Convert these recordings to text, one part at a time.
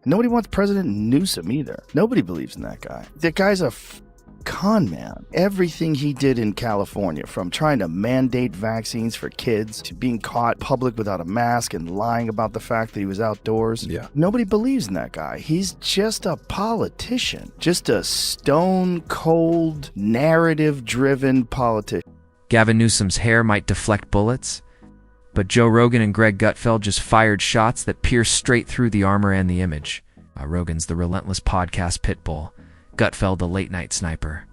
Nobody wants President Newsom either. Nobody believes in that guy. That guy's a con man. Everything he did in California, from trying to mandate vaccines for kids to being caught public without a mask and lying about the fact that he was outdoors. Yeah. Nobody believes in that guy. He's just a politician, just a stone cold, narrative driven politician. Gavin Newsom's hair might deflect bullets, but Joe Rogan and Greg Gutfeld just fired shots that pierced straight through the armor and the image. Rogan's the relentless podcast pit bull, Gutfeld the late-night sniper.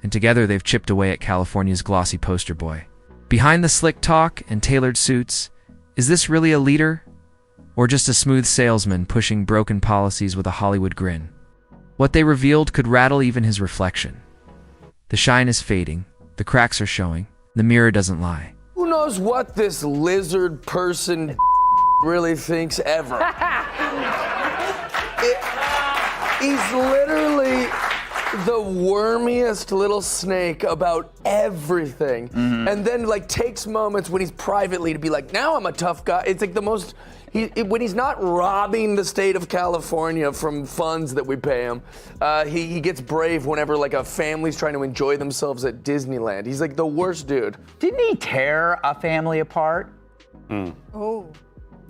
And together they've chipped away at California's glossy poster boy. Behind the slick talk and tailored suits, is this really a leader? Or just a smooth salesman pushing broken policies with a Hollywood grin? What they revealed could rattle even his reflection. The shine is fading, the cracks are showing, the mirror doesn't lie. Who knows what this lizard person really thinks ever? He's literally the wormiest little snake about everything. Mm-hmm. And then takes moments when he's privately to be like, now I'm a tough guy. It's like the most, when he's not robbing the state of California from funds that we pay him, he gets brave whenever a family's trying to enjoy themselves at Disneyland. He's like the worst dude. Didn't he tear a family apart? Oh.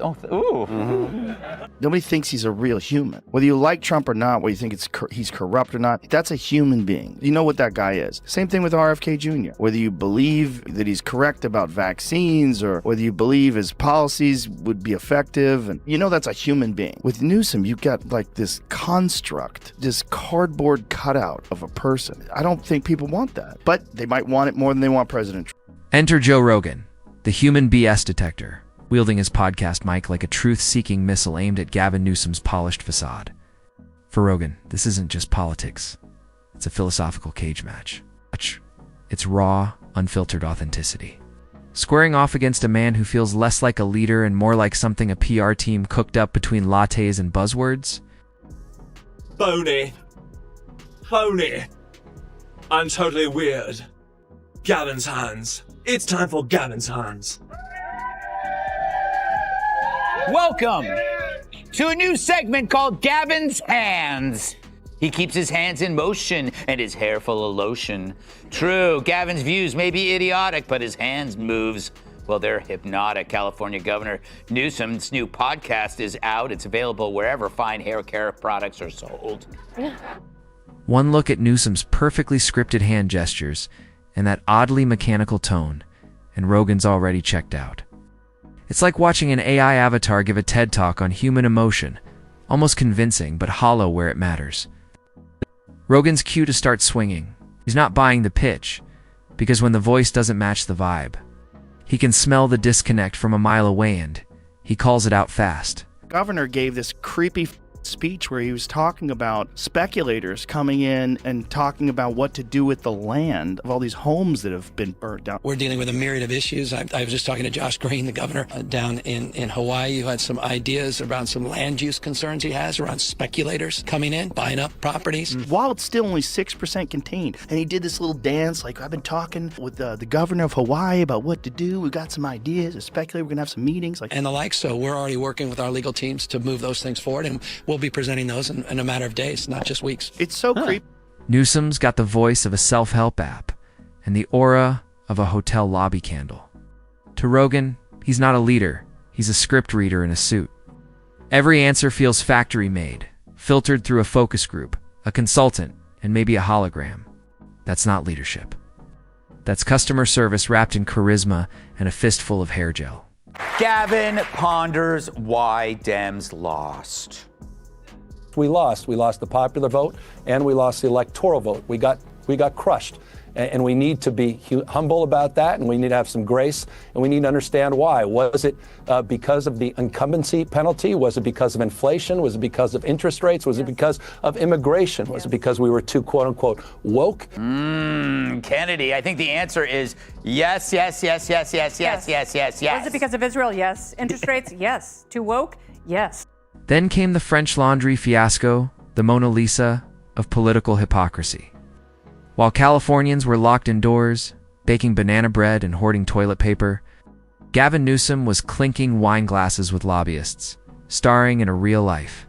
Ooh. Mm-hmm. Nobody thinks he's a real human. Whether you like Trump or not, whether you think he's corrupt or not, that's a human being. You know what that guy is. Same thing with RFK Jr. Whether you believe that he's correct about vaccines or whether you believe his policies would be effective, and that's a human being. With Newsom, you've got this construct, this cardboard cutout of a person. I don't think people want that, but they might want it more than they want President Trump. Enter Joe Rogan, the human BS detector, wielding his podcast mic like a truth-seeking missile aimed at Gavin Newsom's polished facade. For Rogan, this isn't just politics. It's a philosophical cage match. It's raw, unfiltered authenticity. Squaring off against a man who feels less like a leader and more like something a PR team cooked up between lattes and buzzwords. Phony. I'm totally weird. Gavin's hands. It's time for Gavin's hands. Welcome to a new segment called Gavin's Hands. He keeps his hands in motion and his hair full of lotion. True, Gavin's views may be idiotic, but his hands moves, well, they're hypnotic. California Governor Newsom's new podcast is out. It's available wherever fine hair care products are sold. One look at Newsom's perfectly scripted hand gestures and that oddly mechanical tone, and Rogan's already checked out. It's like watching an AI avatar give a TED Talk on human emotion, almost convincing but hollow where it matters. Rogan's cue to start swinging. He's not buying the pitch, because when the voice doesn't match the vibe, he can smell the disconnect from a mile away and he calls it out fast. Governor gave this creepy speech where he was talking about speculators coming in and talking about what to do with the land of all these homes that have been burnt down. We're dealing with a myriad of issues. I was just talking to Josh Green, the governor down in Hawaii, who had some ideas around some land use concerns he has around speculators coming in, buying up properties. While it's still only 6% contained, and he did this little dance like, I've been talking with the governor of Hawaii about what to do. We've got some ideas, a speculator, we're going to have some meetings. And the like, so we're already working with our legal teams to move those things forward, and we'll be presenting those in a matter of days, not just weeks. It's so creepy. Newsom's got the voice of a self-help app and the aura of a hotel lobby candle. To Rogan, he's not a leader, he's a script reader in a suit. Every answer feels factory-made, filtered through a focus group, a consultant, and maybe a hologram. That's not leadership. That's customer service wrapped in charisma and a fistful of hair gel. Gavin ponders why Dems lost. We lost. We lost the popular vote, and we lost the electoral vote. We got crushed, and we need to be humble about that, and we need to have some grace, and we need to understand why. Was it because of the incumbency penalty? Was it because of inflation? Was it because of interest rates? Was it because of immigration? Was it because we were too, quote unquote, woke? Kennedy, I think the answer is yes. Was it because of Israel? Yes. Interest rates? Yes. Too woke? Yes. Then came the French Laundry fiasco, the Mona Lisa of political hypocrisy. While Californians were locked indoors, baking banana bread and hoarding toilet paper, Gavin Newsom was clinking wine glasses with lobbyists, starring in a real life.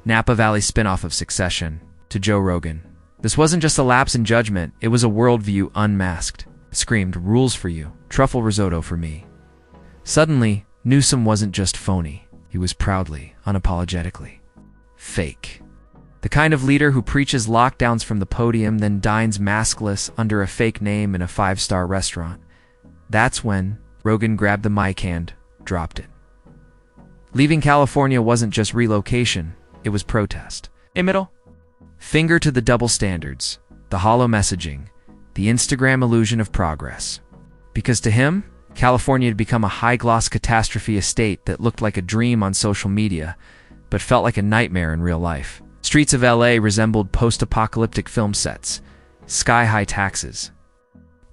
Napa Valley spinoff of Succession, to Joe Rogan. This wasn't just a lapse in judgment, it was a worldview unmasked. It screamed, rules for you, truffle risotto for me. Suddenly, Newsom wasn't just phony. He was proudly, unapologetically, fake. The kind of leader who preaches lockdowns from the podium, then dines maskless under a fake name in a 5-star restaurant. That's when Rogan grabbed the mic and dropped it. Leaving California wasn't just relocation, it was protest. Middle? Finger to the double standards, the hollow messaging, the Instagram illusion of progress. Because to him, California had become a high-gloss catastrophe estate that looked like a dream on social media, but felt like a nightmare in real life. Streets of LA resembled post-apocalyptic film sets, sky-high taxes,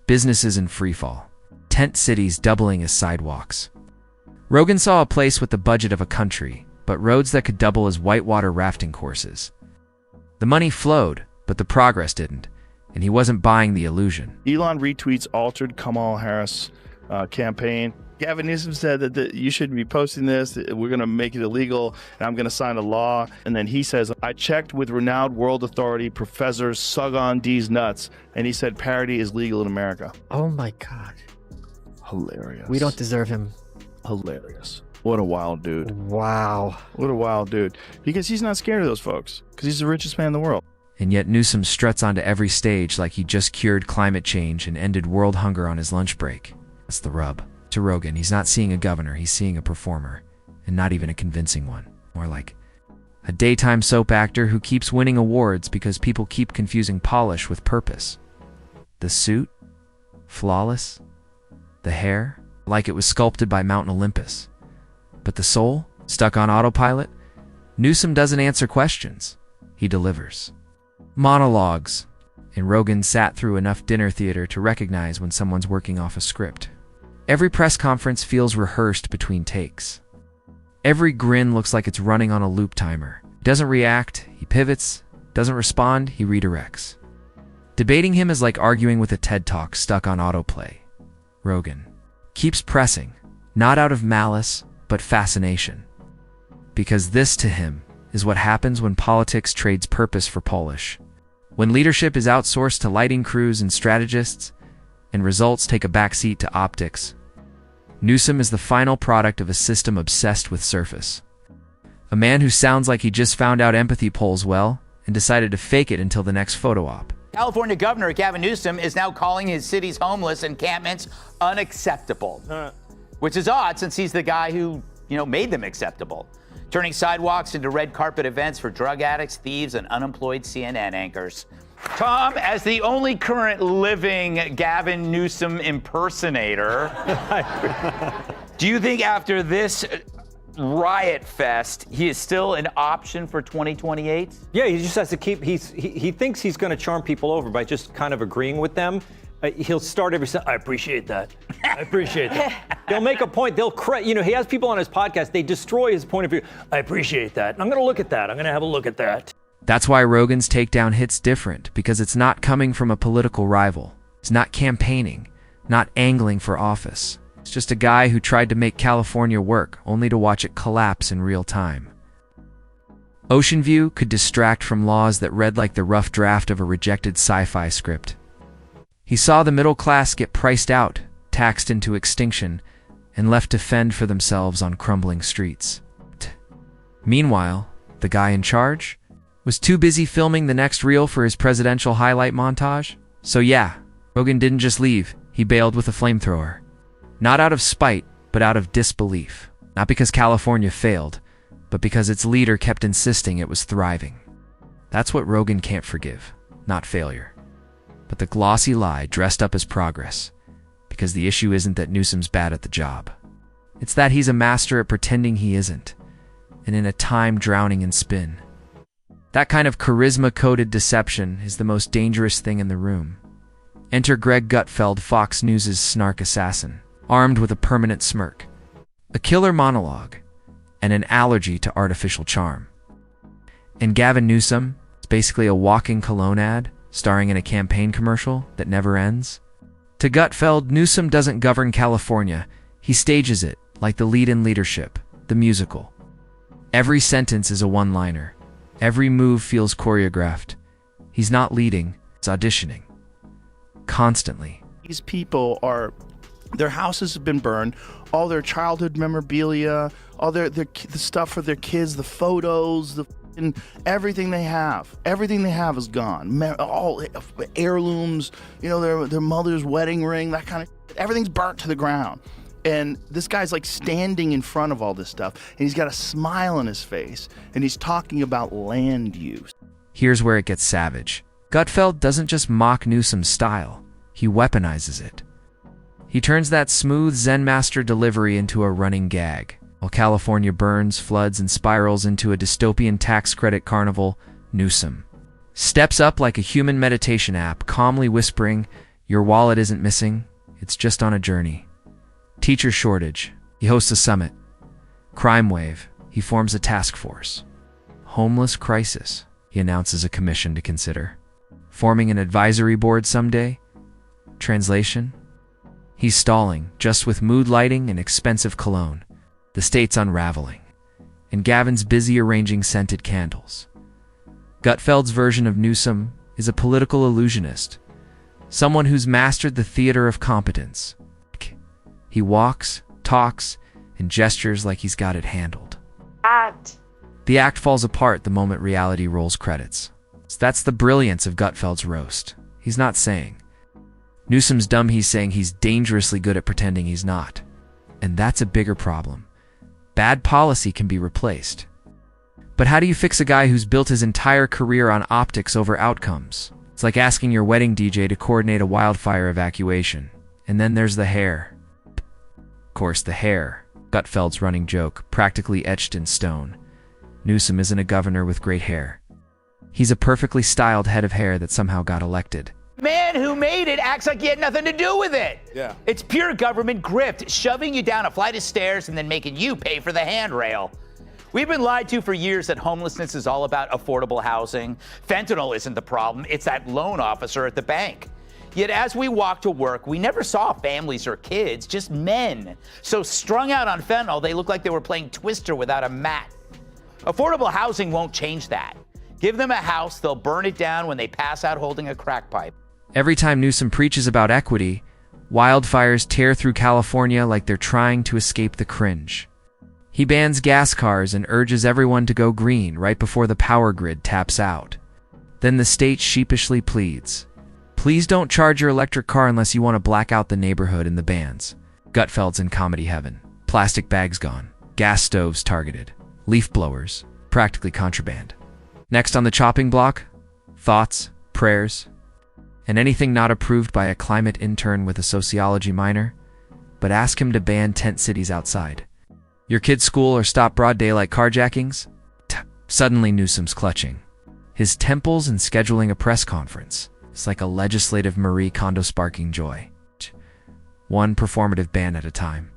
businesses in freefall, tent cities doubling as sidewalks. Rogan saw a place with the budget of a country, but roads that could double as whitewater rafting courses. The money flowed, but the progress didn't, and he wasn't buying the illusion. Elon retweets altered Kamala Harris campaign. Gavin Newsom said that you shouldn't be posting this. That we're going to make it illegal, and I'm going to sign a law. And then he says, I checked with renowned world authority Professor Sugon D's nuts, and he said parody is legal in America. Oh my God. Hilarious. We don't deserve him. Hilarious. What a wild dude. Wow. What a wild dude. Because he's not scared of those folks, because he's the richest man in the world. And yet Newsom struts onto every stage like he just cured climate change and ended world hunger on his lunch break. That's the rub. To Rogan, he's not seeing a governor, he's seeing a performer, and not even a convincing one. More like a daytime soap actor who keeps winning awards because people keep confusing polish with purpose. The suit? Flawless. The hair? Like it was sculpted by Mount Olympus. But the soul? Stuck on autopilot? Newsom doesn't answer questions. He delivers. Monologues. And Rogan sat through enough dinner theater to recognize when someone's working off a script. Every press conference feels rehearsed between takes. Every grin looks like it's running on a loop timer. He doesn't react, he pivots. Doesn't respond, he redirects. Debating him is like arguing with a TED Talk stuck on autoplay. Rogan keeps pressing, not out of malice, but fascination. Because this, to him, is what happens when politics trades purpose for polish. When leadership is outsourced to lighting crews and strategists, and results take a backseat to optics. Newsom is the final product of a system obsessed with surface. A man who sounds like he just found out empathy polls well and decided to fake it until the next photo op. California Governor Gavin Newsom is now calling his city's homeless encampments unacceptable, which is odd since he's the guy who, made them acceptable, turning sidewalks into red carpet events for drug addicts, thieves, and unemployed CNN anchors. Tom, as the only current living Gavin Newsom impersonator, do you think after this riot fest, he is still an option for 2028? Yeah, he just has to keep, he thinks he's going to charm people over by just kind of agreeing with them. He'll start every sentence, I appreciate that. I appreciate that. They'll make a point. He has people on his podcast. They destroy his point of view. I appreciate that. And I'm going to look at that. I'm going to have a look at that. That's why Rogan's takedown hit's different, because it's not coming from a political rival. It's not campaigning, not angling for office. It's just a guy who tried to make California work, only to watch it collapse in real time. Ocean View could distract from laws that read like the rough draft of a rejected sci-fi script. He saw the middle class get priced out, taxed into extinction, and left to fend for themselves on crumbling streets. Meanwhile, the guy in charge was too busy filming the next reel for his presidential highlight montage. So yeah, Rogan didn't just leave, he bailed with a flamethrower. Not out of spite, but out of disbelief. Not because California failed, but because its leader kept insisting it was thriving. That's what Rogan can't forgive, not failure, but the glossy lie dressed up as progress. Because the issue isn't that Newsom's bad at the job. It's that he's a master at pretending he isn't, and in a time drowning in spin. That kind of charisma-coated deception is the most dangerous thing in the room. Enter Greg Gutfeld, Fox News' snark assassin, armed with a permanent smirk, a killer monologue, and an allergy to artificial charm. And Gavin Newsom is basically a walking cologne ad, starring in a campaign commercial that never ends. To Gutfeld, Newsom doesn't govern California, he stages it, like the lead in Leadership, the musical. Every sentence is a one-liner. Every move feels choreographed. He's not leading, it's auditioning. Constantly. These people their houses have been burned, all their childhood memorabilia, all the stuff for their kids, the photos, everything they have is gone. All heirlooms, their mother's wedding ring, that kind of everything's burnt to the ground. And this guy's like standing in front of all this stuff, and he's got a smile on his face, and he's talking about land use. Here's where it gets savage. Gutfeld doesn't just mock Newsom's style, he weaponizes it. He turns that smooth Zen master delivery into a running gag. While California burns, floods, and spirals into a dystopian tax credit carnival, Newsom steps up like a human meditation app, calmly whispering, "Your wallet isn't missing, it's just on a journey." Teacher shortage, he hosts a summit. Crime wave, he forms a task force. Homeless crisis, he announces a commission to consider. Forming an advisory board someday? Translation? He's stalling, just with mood lighting and expensive cologne. The state's unraveling, and Gavin's busy arranging scented candles. Gutfeld's version of Newsom is a political illusionist, someone who's mastered the theater of competence. He walks, talks, and gestures like he's got it handled. The act falls apart the moment reality rolls credits. So that's the brilliance of Gutfeld's roast. He's not saying Newsom's dumb, he's saying he's dangerously good at pretending he's not. And that's a bigger problem. Bad policy can be replaced. But how do you fix a guy who's built his entire career on optics over outcomes? It's like asking your wedding DJ to coordinate a wildfire evacuation. And then there's the hair. Of course, the hair, Gutfeld's running joke, practically etched in stone. Newsom isn't a governor with great hair. He's a perfectly styled head of hair that somehow got elected. Man who made it acts like he had nothing to do with it. Yeah. It's pure government grift, shoving you down a flight of stairs and then making you pay for the handrail. We've been lied to for years that homelessness is all about affordable housing. Fentanyl isn't the problem, it's that loan officer at the bank. Yet as we walk to work, we never saw families or kids, just men. So strung out on fentanyl, they look like they were playing Twister without a mat. Affordable housing won't change that. Give them a house, they'll burn it down when they pass out holding a crack pipe. Every time Newsom preaches about equity, wildfires tear through California like they're trying to escape the cringe. He bans gas cars and urges everyone to go green right before the power grid taps out. Then the state sheepishly pleads, "Please don't charge your electric car unless you want to black out the neighborhood," in the bans. Gutfeld's in comedy heaven. Plastic bags gone. Gas stoves targeted. Leaf blowers. Practically contraband. Next on the chopping block, thoughts, prayers, and anything not approved by a climate intern with a sociology minor, but ask him to ban tent cities outside. Your kid's school or stop broad daylight carjackings? Suddenly Newsom's clutching. His temples and scheduling a press conference. It's like a legislative Marie Kondo sparking joy. One performative ban at a time.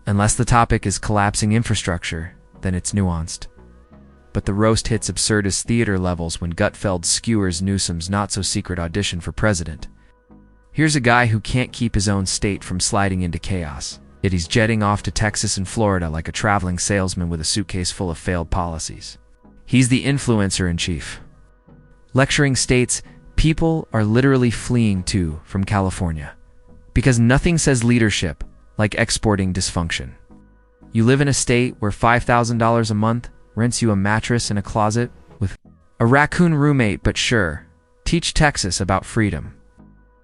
Unless the topic is collapsing infrastructure, then it's nuanced. But the roast hits absurdist theater levels when Gutfeld skewers Newsom's not-so-secret audition for president. Here's a guy who can't keep his own state from sliding into chaos, yet he's jetting off to Texas and Florida like a traveling salesman with a suitcase full of failed policies. He's the influencer-in-chief. Lecturing states people are literally fleeing to from California, because nothing says leadership like exporting dysfunction. You live in a state where $5,000 a month rents you a mattress and a closet with a raccoon roommate, but sure, teach Texas about freedom.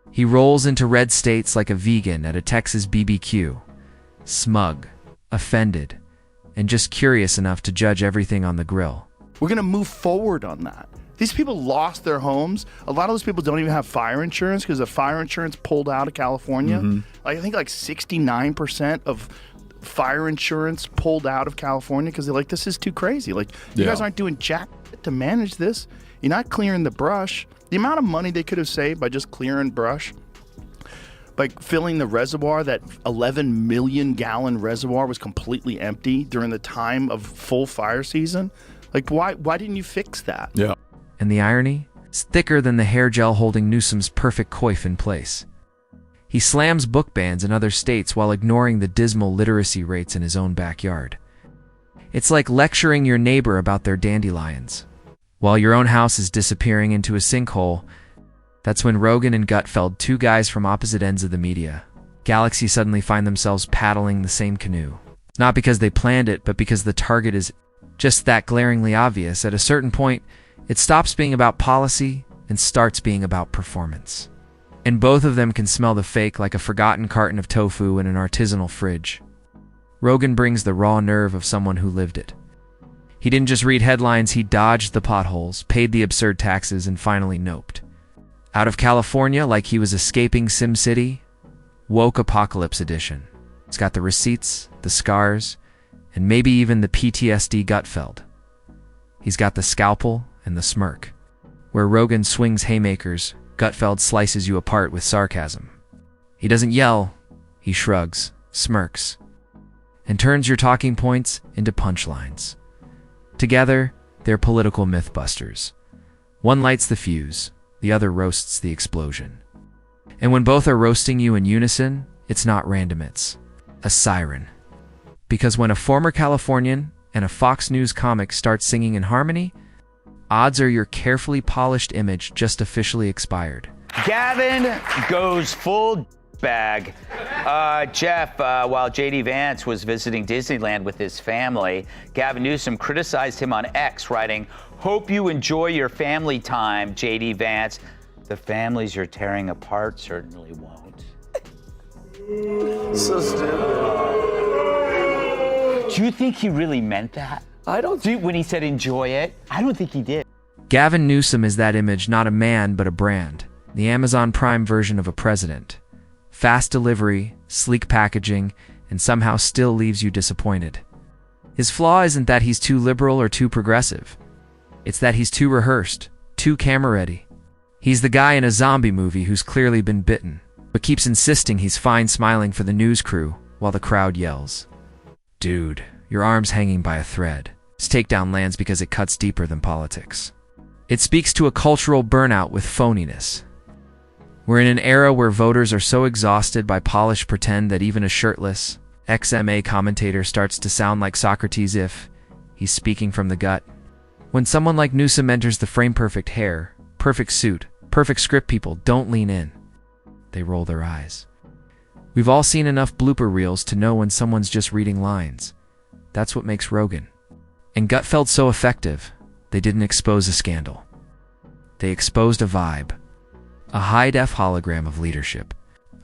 He rolls into red states like a vegan at a Texas BBQ, smug, offended, and just curious enough to judge everything on the grill. We're going to move forward on that. These people lost their homes. A lot of those people don't even have fire insurance because the fire insurance pulled out of California. I think like 69% of fire insurance pulled out of California because they're like, this is too crazy. Like, you guys aren't doing jack to manage this. You're not clearing the brush. The amount of money they could have saved by just clearing brush, by filling the reservoir, that 11 million gallon reservoir was completely empty during the time of full fire season. Like, why didn't you fix that? Yeah. And the irony? It's thicker than the hair gel holding Newsom's perfect coif in place. He slams book bans in other states while ignoring the dismal literacy rates in his own backyard. It's like lecturing your neighbor about their dandelions, while your own house is disappearing into a sinkhole, that's when Rogan and Gutfeld, two guys from opposite ends of the media galaxy, suddenly find themselves paddling the same canoe. Not because they planned it, but because the target is just that glaringly obvious. At a certain point, it stops being about policy and starts being about performance. And both of them can smell the fake like a forgotten carton of tofu in an artisanal fridge. Rogan brings the raw nerve of someone who lived it. He didn't just read headlines, he dodged the potholes, paid the absurd taxes, and finally noped. Out of California like he was escaping SimCity, woke apocalypse edition. He's got the receipts, the scars, and maybe even the PTSD Gutfeld. He's got the scalpel and the smirk. Where Rogan swings haymakers, Gutfeld slices you apart with sarcasm. He doesn't yell, he shrugs, smirks, and turns your talking points into punchlines. Together, they're political mythbusters. One lights the fuse, the other roasts the explosion. And when both are roasting you in unison, it's not random, it's a siren. Because when a former Californian and a Fox News comic start singing in harmony, odds are your carefully polished image just officially expired. Gavin goes full bag. Jeff, while J.D. Vance was visiting Disneyland with his family, Gavin Newsom criticized him on X, writing, "Hope you enjoy your family time, J.D. Vance. The families you're tearing apart certainly won't." So stupid. Do you think he really meant that? I don't think when he said enjoy it, I don't think he did. Gavin Newsom is that image, not a man, but a brand. The Amazon Prime version of a president. Fast delivery, sleek packaging, and somehow still leaves you disappointed. His flaw isn't that he's too liberal or too progressive. It's that he's too rehearsed, too camera-ready. He's the guy in a zombie movie who's clearly been bitten, but keeps insisting he's fine smiling for the news crew while the crowd yells. Dude, your arm's hanging by a thread. His takedown lands because it cuts deeper than politics. It speaks to a cultural burnout with phoniness. We're in an era where voters are so exhausted by polished pretend that even a shirtless XMA commentator starts to sound like Socrates if he's speaking from the gut. When someone like Newsom enters the frame-perfect hair, perfect suit, perfect script, people don't lean in. They roll their eyes. We've all seen enough blooper reels to know when someone's just reading lines. That's what makes Rogan and Gutfeld so effective. They didn't expose a scandal. They exposed a vibe. A high-def hologram of leadership.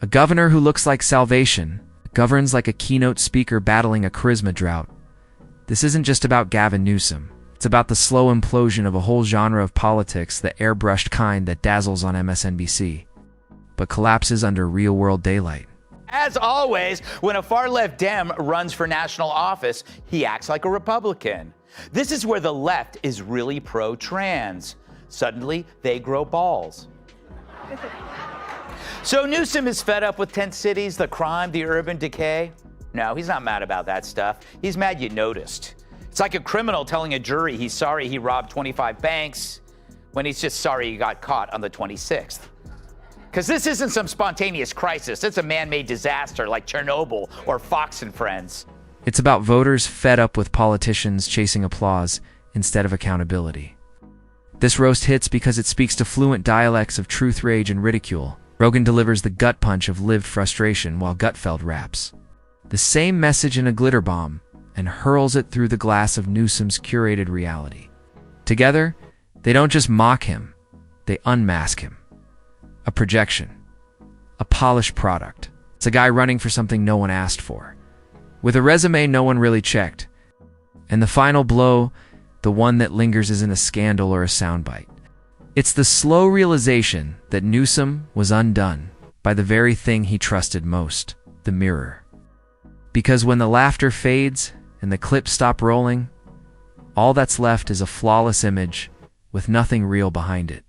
A governor who looks like salvation, governs like a keynote speaker battling a charisma drought. This isn't just about Gavin Newsom. It's about the slow implosion of a whole genre of politics, the airbrushed kind that dazzles on MSNBC, but collapses under real-world daylight. As always, when a far-left Dem runs for national office, he acts like a Republican. This is where the left is really pro-trans. Suddenly, they grow balls. So Newsom is fed up with tent cities, the crime, the urban decay? No, he's not mad about that stuff. He's mad you noticed. It's like a criminal telling a jury he's sorry he robbed 25 banks when he's just sorry he got caught on the 26th. Because this isn't some spontaneous crisis. It's a man-made disaster like Chernobyl or Fox and Friends. It's about voters fed up with politicians chasing applause instead of accountability. This roast hits because it speaks to fluent dialects of truth, rage, and ridicule. Rogan delivers the gut punch of lived frustration while Gutfeld raps the same message in a glitter bomb and hurls it through the glass of Newsom's curated reality. Together, they don't just mock him, they unmask him. A projection. A polished product. It's a guy running for something no one asked for, with a resume no one really checked. And the final blow, the one that lingers, isn't a scandal or a soundbite. It's the slow realization that Newsom was undone by the very thing he trusted most, the mirror. Because when the laughter fades and the clips stop rolling, all that's left is a flawless image with nothing real behind it.